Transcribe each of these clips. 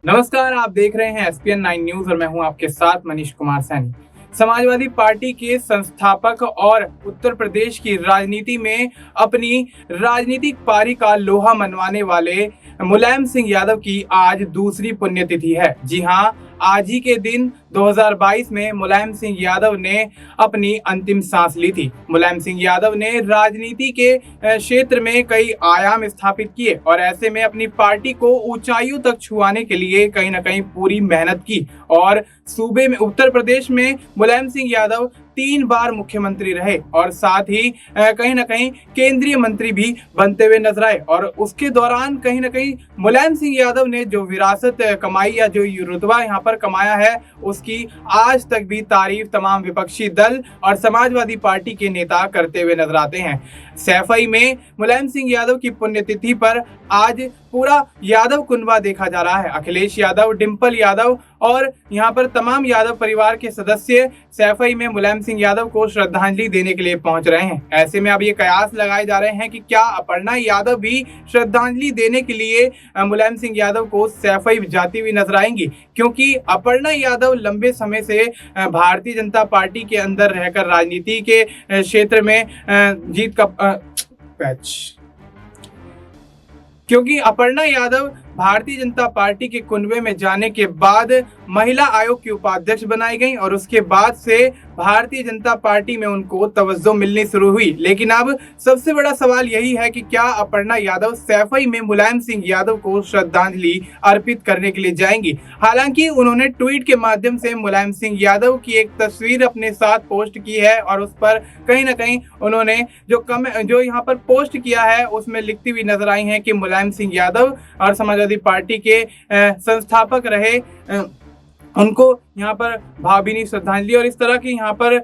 नमस्कार, आप देख रहे हैं एसपीएन 9 न्यूज और मैं हूं आपके साथ मनीष कुमार सैनी। समाजवादी पार्टी के संस्थापक और उत्तर प्रदेश की राजनीति में अपनी राजनीतिक पारी का लोहा मनवाने वाले मुलायम सिंह यादव की आज दूसरी पुण्यतिथि है। जी हां, आज ही के दिन 2022 में मुलायम सिंह यादव ने अपनी अंतिम सांस ली थी। मुलायम सिंह यादव ने राजनीति के क्षेत्र में कई आयाम स्थापित किए और ऐसे में अपनी पार्टी को ऊंचाइयों तक छुआने के लिए कहीं ना कहीं पूरी मेहनत की और सूबे में उत्तर प्रदेश में मुलायम सिंह यादव 3 बार मुख्यमंत्री रहे और साथ ही कहीं ना कहीं केंद्रीय मंत्री भी बनते हुए नजर आए। और उसके दौरान कहीं ना कहीं मुलायम सिंह यादव ने जो विरासत कमाई या जो रुतबा यहाँ पर कमाया है उसकी आज तक भी तारीफ तमाम विपक्षी दल और समाजवादी पार्टी के नेता करते हुए नजर आते हैं। सैफई में मुलायम सिंह यादव की पुण्यतिथि पर आज पूरा यादव कुनबा देखा जा रहा है। अखिलेश यादव, डिंपल यादव और यहाँ पर तमाम यादव परिवार के सदस्य सैफई में मुलायम सिंह यादव को श्रद्धांजलि देने के लिए पहुंच रहे हैं। ऐसे में अब ये कयास लगाए जा रहे हैं कि क्या अपर्णा यादव भी श्रद्धांजलि देने के लिए मुलायम सिंह यादव को सैफई जाती हुई नजर आएंगी, क्योंकि अपर्णा यादव लंबे समय से भारतीय जनता पार्टी के अंदर रहकर राजनीति के क्षेत्र में जीत का क्योंकि अपर्णा यादव भारतीय जनता पार्टी के कुनबे में जाने के बाद महिला आयोग की उपाध्यक्ष बनाई गई और उसके बाद से भारतीय जनता पार्टी में उनको तवज्जो मिलनी शुरू हुई। लेकिन अब सबसे बड़ा सवाल यही है कि क्या अपर्णा यादव सैफई में मुलायम सिंह यादव को श्रद्धांजलि अर्पित करने के लिए जाएंगी। हालांकि उन्होंने ट्वीट के माध्यम से मुलायम सिंह यादव की एक तस्वीर अपने साथ पोस्ट की है और उस पर कहीं ना कहीं उन्होंने जो यहाँ पर पोस्ट किया है उसमें लिखती हुई नजर आई है कि मुलायम सिंह यादव और समाजवादी पार्टी के संस्थापक रहे, उनको यहाँ पर भावभीनी श्रद्धांजलि। और इस तरह की यहाँ पर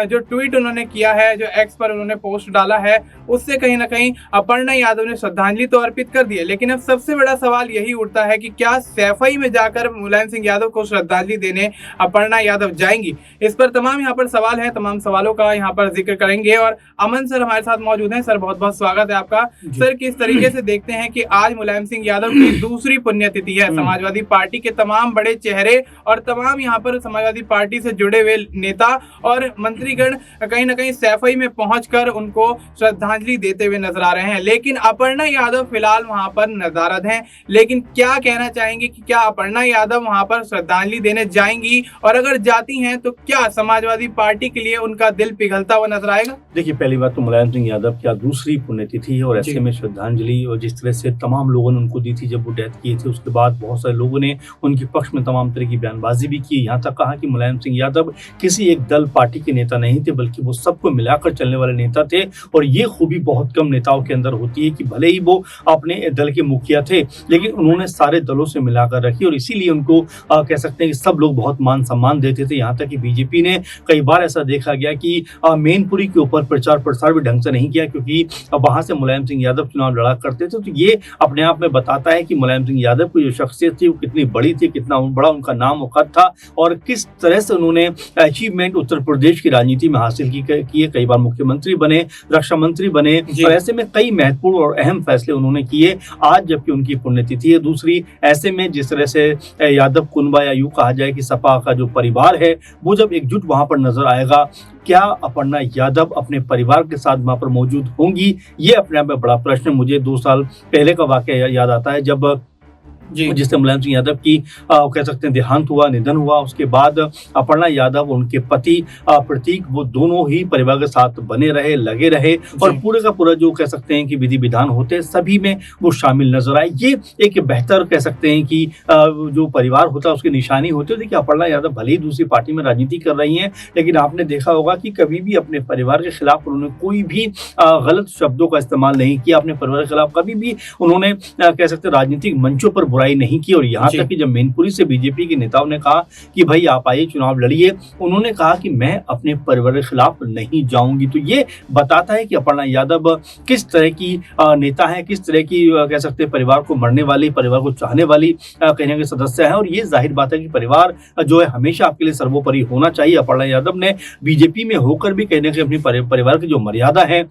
जो ट्वीट उन्होंने किया है, जो एक्स पर उन्होंने पोस्ट डाला है, उससे कहीं ना कहीं अपर्णा यादव ने श्रद्धांजलि तो अर्पित कर दी है। लेकिन अब सबसे बड़ा सवाल यही उठता है कि क्या सैफई में जाकर मुलायम सिंह यादव को श्रद्धांजलि देने अपर्णा यादव जाएंगी। इस पर तमाम यहाँ पर सवाल है, तमाम सवालों का यहाँ पर जिक्र करेंगे और अमन सर हमारे साथ मौजूद हैं। सर, बहुत बहुत स्वागत है आपका। सर, किस तरीके से देखते हैं कि आज मुलायम सिंह यादव की दूसरी पुण्यतिथि है, समाजवादी पार्टी के तमाम बड़े चेहरे और तमाम यहाँ पर समाजवादी पार्टी से जुड़े हुए नेता और मंत्रीगण कहीं ना कहीं सैफई में पहुंचकर उनको श्रद्धांजलि देते हुए नजर आ रहे हैं। लेकिन अपर्णा यादव फिलहाल वहां पर नदारद हैं। लेकिन क्या कहना चाहेंगे कि क्या अपर्णा यादव वहां पर श्रद्धांजलि देने जाएंगी, और अगर जाती हैं तो क्या समाजवादी पार्टी के लिए उनका दिल पिघलता हुआ नजर आएगा? देखिए, पहली बात तो मुलायम सिंह यादव की दूसरी पुण्यतिथि है और ऐसे में श्रद्धांजलि और जिस तरह से तमाम लोगों ने उनको दी थी जब वो डेथ किए थे, उसके बाद बहुत सारे लोगों ने उनके पक्ष में तमाम तरह की बयानबाजी भी की। यहाँ तक कहा कि मुलायम सिंह यादव किसी एक दल पार्टी के नेता नहीं थे, बल्कि वो सबको मिलाकर चलने वाले नेता थे। और ये खूबी बहुत कम नेताओं के अंदर होती है कि भले ही वो अपने दल के मुखिया थे, लेकिन उन्होंने सारे दलों से मिलाकर रखी और इसीलिए उनको कह सकते हैं कि सब लोग बहुत मान सम्मान देते थे। यहाँ तक कि बीजेपी ने कई बार ऐसा देखा गया कि मैनपुरी के ऊपर प्रचार प्रसार भी ढंग से नहीं किया, क्योंकि वहां से मुलायम सिंह यादव चुनाव लड़ा करते थे। तो ये अपने आप में बताता है कि मुलायम सिंह यादव की जो शख्सियत थी वो कितनी बड़ी थी, कितना बड़ा उनका नाम औकात था और किस तरह से उन्होंने अचीवमेंट उत्तर प्रदेश की राजनीति में हासिल किए। कई बार मुख्यमंत्री बने, रक्षा मंत्री बने और ऐसे में कई महत्वपूर्ण और अहम फैसले उन्होंने किए। आज जबकि उनकी पुण्यतिथि है दूसरी, ऐसे में जिस तरह से यादव कुनबा या यूं कहा जाए कि सपा का जो परिवार है वो जब एकजुट वहां पर नजर आएगा, क्या अपर्णा यादव अपने परिवार के साथ वहां पर मौजूद होंगी? ये अपने आप में बड़ा प्रश्न। मुझे 2 साल पहले का वाकया याद आता है जब जिससे मुलायम सिंह यादव की कह सकते हैं देहांत हुआ, निधन हुआ। उसके बाद अपर्णा यादव, उनके पति प्रतीक, वो दोनों ही परिवार के साथ बने रहे, लगे रहे और पूरे का पूरा जो कह सकते हैं कि विधि विधान होते हैं सभी में वो शामिल नजर आए। ये एक बेहतर कह सकते हैं कि जो परिवार होता है उसकी निशानी होती है कि अपर्णा यादव भले ही दूसरी पार्टी में राजनीति कर रही हैं, लेकिन आपने देखा होगा कि कभी भी अपने परिवार के खिलाफ उन्होंने कोई भी गलत शब्दों का इस्तेमाल नहीं किया। अपने परिवार के खिलाफ कभी भी उन्होंने कह सकते हैं राजनीतिक मंचों पर बुराई नहीं की। और यहाँ तक कि जब मैनपुरी से बीजेपी के नेताओं ने कहा कि भाई आप आइए चुनाव लड़िए, उन्होंने कहा कि मैं अपने परिवार के खिलाफ नहीं जाऊंगी। तो ये बताता है कि अपर्णा यादव किस तरह की नेता है, किस तरह की कह सकते हैं परिवार को मरने वाली, परिवार को चाहने वाली कहने के सदस्य है। और ये जाहिर बात है कि परिवार जो है हमेशा आपके लिए सर्वोपरि होना चाहिए। अपर्णा यादव ने बीजेपी में होकर भी कहने के अपनी परिवार की जो मर्यादा है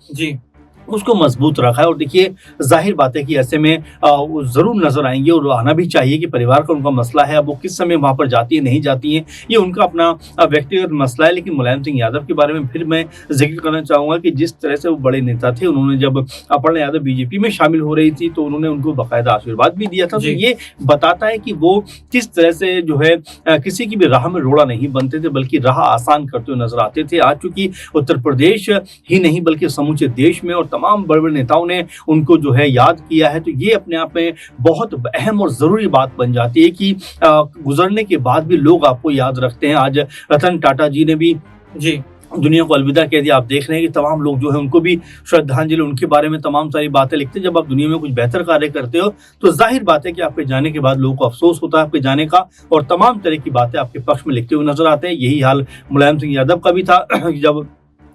उसको मजबूत रखा है। और देखिए, ज़ाहिर बात है कि ऐसे में वो ज़रूर नज़र आएँगे और आना भी चाहिए कि परिवार का उनका मसला है। अब वो किस समय वहाँ पर जाती हैं, नहीं जाती हैं, ये उनका अपना व्यक्तिगत मसला है। लेकिन मुलायम सिंह यादव के बारे में फिर मैं ज़िक्र करना चाहूँगा कि जिस तरह से वो बड़े नेता थे, उन्होंने जब अपर्णा यादव बीजेपी में शामिल हो रही थी, तो उन्होंने उनको बाकायदा आशीर्वाद भी दिया था। तो जी। ये बताता है कि वो किस तरह से जो है किसी की भी राह में रोड़ा नहीं बनते थे, बल्कि राह आसान करते हुए नज़र आते थे। आज चूँकि उत्तर प्रदेश ही नहीं बल्कि समूचे देश में और तमाम बड़े-बड़े नेताओं ने उनको जो है याद किया है, तो ये अपने आप में बहुत अहम और ज़रूरी बात बन जाती है कि गुज़रने के बाद भी लोग आपको याद रखते हैं। आज रतन टाटा जी ने भी जी। दुनिया को अलविदा कह दिया। आप देख रहे हैं कि तमाम लोग जो है उनको भी श्रद्धांजलि, उनके बारे में तमाम सारी बातें लिखते हैं। जब आप दुनिया में कुछ बेहतर कार्य करते हो तो जाहिर बात है कि आपके जाने के बाद लोगों को अफसोस होता है आपके जाने का, और तमाम तरह की बातें आपके पक्ष में लिखते हुए नजर आते हैं। यही हाल मुलायम सिंह यादव का भी था। जब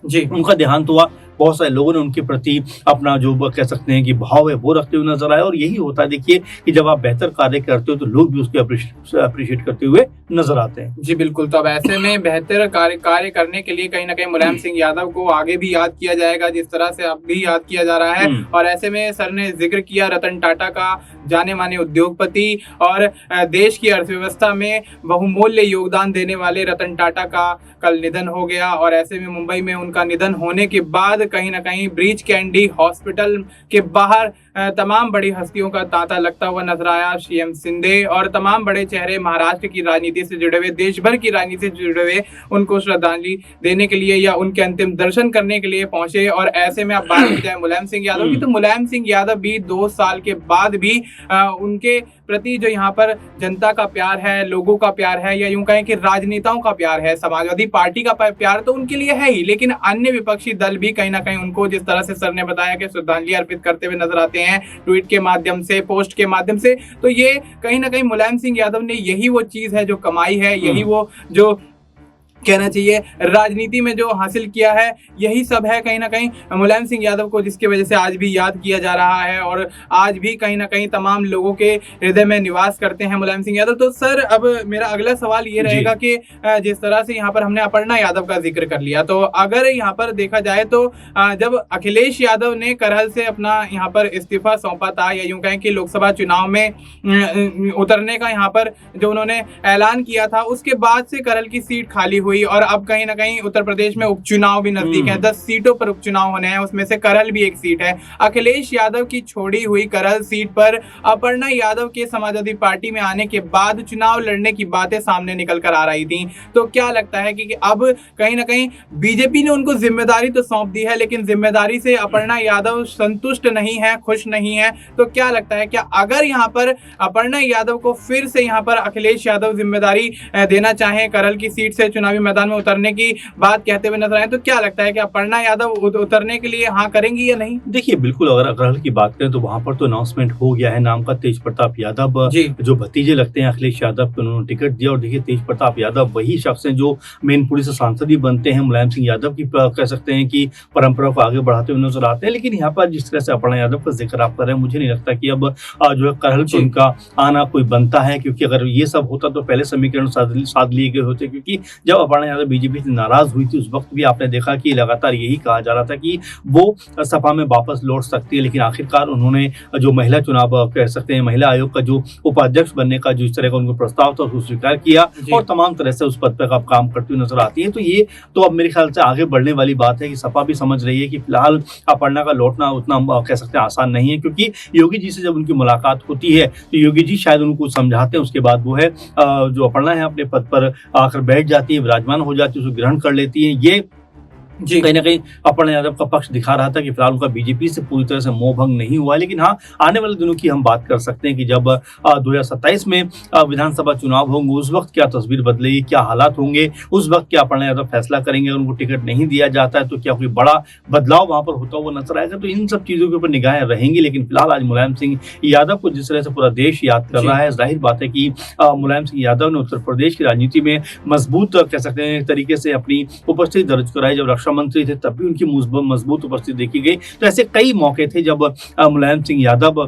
जी। उनका देहांत हुआ, बहुत सारे लोगों ने उनके प्रति अपना जो कह सकते हैं कि भाव है वो रखते हुए नजर आए। और यही होता है देखिए कि जब आप बेहतर कार्य करते हो तो लोग भी उसके अप्रिशिएट करते हुए नजर आते हैं। जी बिल्कुल। तो अब ऐसे में बेहतर कार्य करने के लिए कहीं ना कहीं मुलायम सिंह यादव को आगे भी याद किया जाएगा, जिस तरह से अब भी याद किया जा रहा है। और ऐसे में सर ने जिक्र किया रतन टाटा का, जाने माने उद्योगपति और देश की अर्थव्यवस्था में बहुमूल्य योगदान देने वाले रतन टाटा का कल निधन हो गया। और ऐसे में मुंबई में उनका निधन होने के बाद कहीं ना कहीं ब्रीच कैंडी हॉस्पिटल के बाहर तमाम बड़ी हस्तियों का तांता लगता हुआ नजर आया। सीएम शिंदे और तमाम बड़े चेहरे महाराष्ट्र की राजनीति से जुड़े हुए, देश भर की राजनीति से जुड़े हुए उनको श्रद्धांजलि देने के लिए या उनके अंतिम दर्शन करने के लिए पहुंचे। और ऐसे में अब बात की जाए मुलायम सिंह यादव की, तो मुलायम सिंह यादव भी 2 साल के बाद भी उनके प्रति जो यहाँ पर जनता का प्यार है, लोगों का प्यार है, या यूं कहें कि राजनेताओं का प्यार है, समाजवादी पार्टी का प्यार तो उनके लिए है ही, लेकिन अन्य विपक्षी दल भी कहीं ना कहीं उनको, जिस तरह से सर ने बताया, कि श्रद्धांजलि अर्पित करते हुए नजर आते हैं ट्वीट के माध्यम से, पोस्ट के माध्यम से। तो ये कहीं ना कहीं मुलायम सिंह यादव ने यही वो चीज है जो कमाई है, यही वो जो कहना चाहिए राजनीति में जो हासिल किया है, यही सब है कहीं ना कहीं मुलायम सिंह यादव को, जिसकी वजह से आज भी याद किया जा रहा है और आज भी कहीं ना कहीं तमाम लोगों के हृदय में निवास करते हैं मुलायम सिंह यादव। तो सर अब मेरा अगला सवाल ये रहेगा कि जिस तरह से यहाँ पर हमने अपर्णा यादव का जिक्र कर लिया, तो अगर यहाँ पर देखा जाए तो जब अखिलेश यादव ने करहल से अपना यहाँ पर इस्तीफा सौंपा था, या यूं कहें कि लोकसभा चुनाव में उतरने का यहाँ पर जो उन्होंने ऐलान किया था, उसके बाद से करहल की सीट खाली हुई। और अब कहीं ना कहीं उत्तर प्रदेश में उपचुनाव भी नजदीक है, 10 सीटों पर उपचुनाव होने हैं, उसमें से करहल भी एक सीट है। अखिलेश यादव की छोड़ी हुई करहल सीट पर अपर्णा यादव के समाजवादी पार्टी में आने के बाद चुनाव लड़ने की बातें सामने निकल कर आ रही थी। तो क्या लगता है कि अब कहीं ना कहीं बीजेपी ने उनको जिम्मेदारी तो सौंप दी है, लेकिन जिम्मेदारी से अपर्णा यादव संतुष्ट नहीं है, खुश नहीं है। तो क्या लगता है, क्या अगर यहाँ पर अपर्णा यादव को फिर से यहाँ पर अखिलेश यादव जिम्मेदारी देना चाहे, करहल की सीट से चुनावी मैदान में उतरने की बात कहते हुए नजर आए, तो क्या लगता है कि अपर्णा यादव उतरने के लिए हाँ करेंगी या नहीं? देखिए, बिल्कुल, अगर करहल की बात करें तो वहां पर तो अनाउंसमेंट हो गया है नाम का। तेज प्रताप यादव जो भतीजे लगते हैं अखिलेश यादव को, उन्होंने टिकट दिया। और देखिए, तेज प्रताप यादव वही शख्स हैं जो मैनपुरी से सांसद ही बनते हैं, मुलायम सिंह यादव की कह सकते हैं कि परंपरा को आगे बढ़ाते हुए नजर आते हैं। लेकिन यहाँ पर जिस तरह से अपर्णा यादव का जिक्र आप कर रहे हैं, मुझे नहीं लगता कि अब जो है करहल पर उनका आना कोई बनता है, क्योंकि अगर ये सब होता तो पहले समीकरण साध लिए गए होते। क्योंकि जब अपर्णा यादव बीजेपी से नाराज हुई थी, उस वक्त भी आपने देखा कि लगातार यही कहा जा रहा था कि वो सपा में वापस लौट सकती है। लेकिन आखिरकार उन्होंने जो महिला चुनाव कह सकते हैं, महिला आयोग का जो उपाध्यक्ष बनने का जो इस तरह का उनको प्रस्ताव था, उसको स्वीकार किया और तमाम तरह से उस पद पर आप काम करती हुई नजर आती है। तो ये तो अब मेरे ख्याल से आगे बढ़ने वाली बात है कि सपा भी समझ रही है कि फिलहाल अपर्णा का लौटना उतना कह सकते हैं आसान नहीं है। क्योंकि योगी जी से जब उनकी मुलाकात होती है तो योगी जी शायद उनको समझाते हैं, उसके बाद वो है जो अपर्णा है अपने पद पर आकर बैठ जाती है, विराजमान हो जाती है, उसको ग्रहण कर लेती है। ये कहीं ना कहीं अपर्णा यादव का पक्ष दिखा रहा था कि फिलहाल उनका बीजेपी से पूरी तरह से मोह भंग नहीं हुआ। लेकिन हाँ, आने वाले दिनों की हम बात कर सकते हैं कि जब 2027 में विधानसभा चुनाव होंगे, उस वक्त क्या तस्वीर बदलेगी, क्या हालात होंगे, उस वक्त क्या अपर्णा यादव फैसला करेंगे। अगर उनको टिकट नहीं दिया जाता है तो क्या कोई बड़ा बदलाव वहां पर होता हुआ नजर आएगा। तो इन सब चीजों के ऊपर निगाहें रहेंगी। लेकिन फिलहाल आज मुलायम सिंह यादव को जिस तरह से पूरा देश याद कर रहा है, जाहिर बात है कि मुलायम सिंह यादव ने उत्तर प्रदेश की राजनीति में मजबूत कह सकते हैं तरीके से अपनी उपस्थिति दर्ज कराई। जब रक्षा मंत्री थे तब भी उनकी मजबूत उपस्थिति देखी गई। तो ऐसे कई मौके थे जब मुलायम सिंह यादव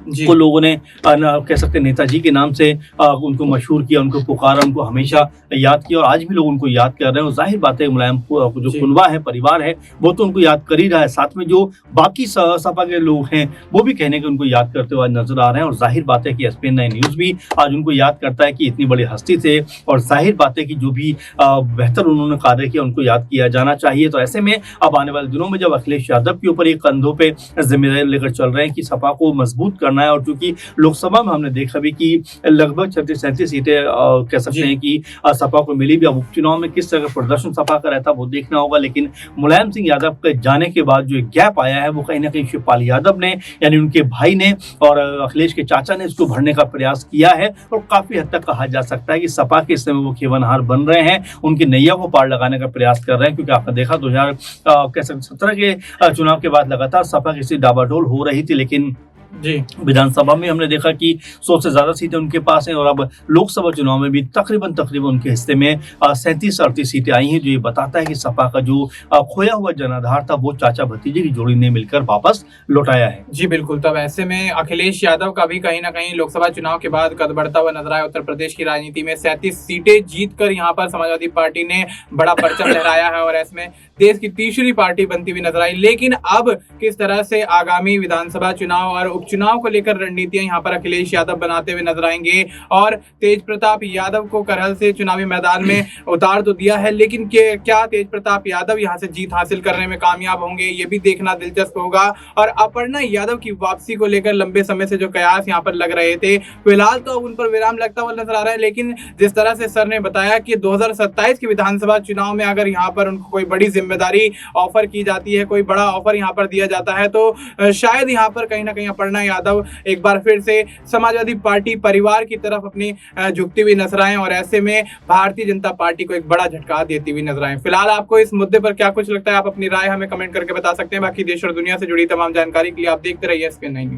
जी। को लोगों ने कह सकते हैं नेताजी के नाम से उनको मशहूर किया, उनको पुकारा, उनको हमेशा याद किया और आज भी लोग उनको याद कर रहे हैं। और जाहिर बात है मुलायम जो जी। कुनबा है, परिवार है, वो तो उनको याद कर ही रहा है। साथ में जो बाकी सपा के लोग हैं वो भी कहने के उनको याद करते हुए नजर आ रहे हैं। और जाहिर बात है कि SPN 9 न्यूज़ भी आज उनको याद करता है कि इतनी बड़ी हस्ती थे और जाहिर बात है कि जो भी बेहतर उन्होंने कार्य किया उनको याद किया जाना चाहिए। तो ऐसे में अब आने वाले दिनों में जब अखिलेश यादव के ऊपर एक कंधों पे जिम्मेदारी लेकर चल रहे हैं कि सपा को मजबूत करना है, और चूंकि लोकसभा में हमने देखा भी कि लगभग 36-37 सीटें कह सकते जी। हैं कि सपा को मिली भी। अब उपचुनाव में किस तरह का प्रदर्शन सपा का रहता है वो देखना होगा। लेकिन मुलायम सिंह यादव के जाने के बाद जो एक गैप आया है वो कहीं ना कहीं शिवपाल यादव ने, यानी उनके भाई ने और अखिलेश के चाचा ने इसको भरने का प्रयास किया है। और काफी हद तक कहा जा सकता है कि सपा के इस समय वो खेवनहार बन रहे हैं, उनकी नैया को पार लगाने का प्रयास कर रहे हैं। क्योंकि आपने देखा 2017 के चुनाव के बाद लगातार सपा की डाबाडोल हो रही थी, लेकिन जी। विधानसभा में हमने देखा कि 100 से ज्यादा सीटें उनके पास हैं और अब लोकसभा चुनाव में भी तकरीबन उनके हिस्से में 37-38 सीटें आई हैं, जो ये बताता है कि सपा का जो खोया हुआ जनाधार था वो चाचा भतीजे की जोड़ी ने मिलकर वापस लौटाया है। जी बिल्कुल। तब ऐसे में अखिलेश यादव का भी कहीं ना कहीं लोकसभा चुनाव के बाद कद बढ़ता हुआ नजर आया। उत्तर प्रदेश की राजनीति में 37 सीटें जीतकर यहाँ पर समाजवादी पार्टी ने बड़ा परचम लहराया है और ऐसे में देश की तीसरी पार्टी बनती हुई नजर आई। लेकिन अब किस तरह से आगामी विधानसभा चुनाव और उपचुनाव को लेकर रणनीतियां यहाँ पर अखिलेश यादव बनाते हुए नजर आएंगे। और तेज प्रताप यादव को करहल से चुनावी मैदान में उतार तो दिया है, लेकिन क्या तेज प्रताप यादव यहाँ से जीत हासिल करने में कामयाब होंगे, ये भी देखना दिलचस्प होगा। और अपर्णा यादव की वापसी को लेकर लंबे समय से जो कयास यहाँ पर लग रहे थे, फिलहाल तो उन पर विराम लगता हुआ नजर आ रहा है। लेकिन जिस तरह से सर ने बताया कि 2027 के विधानसभा चुनाव में अगर यहाँ पर उनको कोई बड़ी जिम्मेदारी ऑफर की जाती है, कोई बड़ा ऑफर यहाँ पर दिया जाता है, तो शायद यहाँ पर कहीं ना कहीं अपर्णा यादव एक बार फिर से समाजवादी पार्टी परिवार की तरफ अपनी झुकती हुई नजर आए और ऐसे में भारतीय जनता पार्टी को एक बड़ा झटका देती हुई नजर आए। फिलहाल आपको इस मुद्दे पर क्या कुछ लगता है, आप अपनी राय हमें कमेंट करके बता सकते हैं। बाकी देश और दुनिया से जुड़ी तमाम जानकारी के लिए आप देखते रहिए SPN 9 न्यूज़।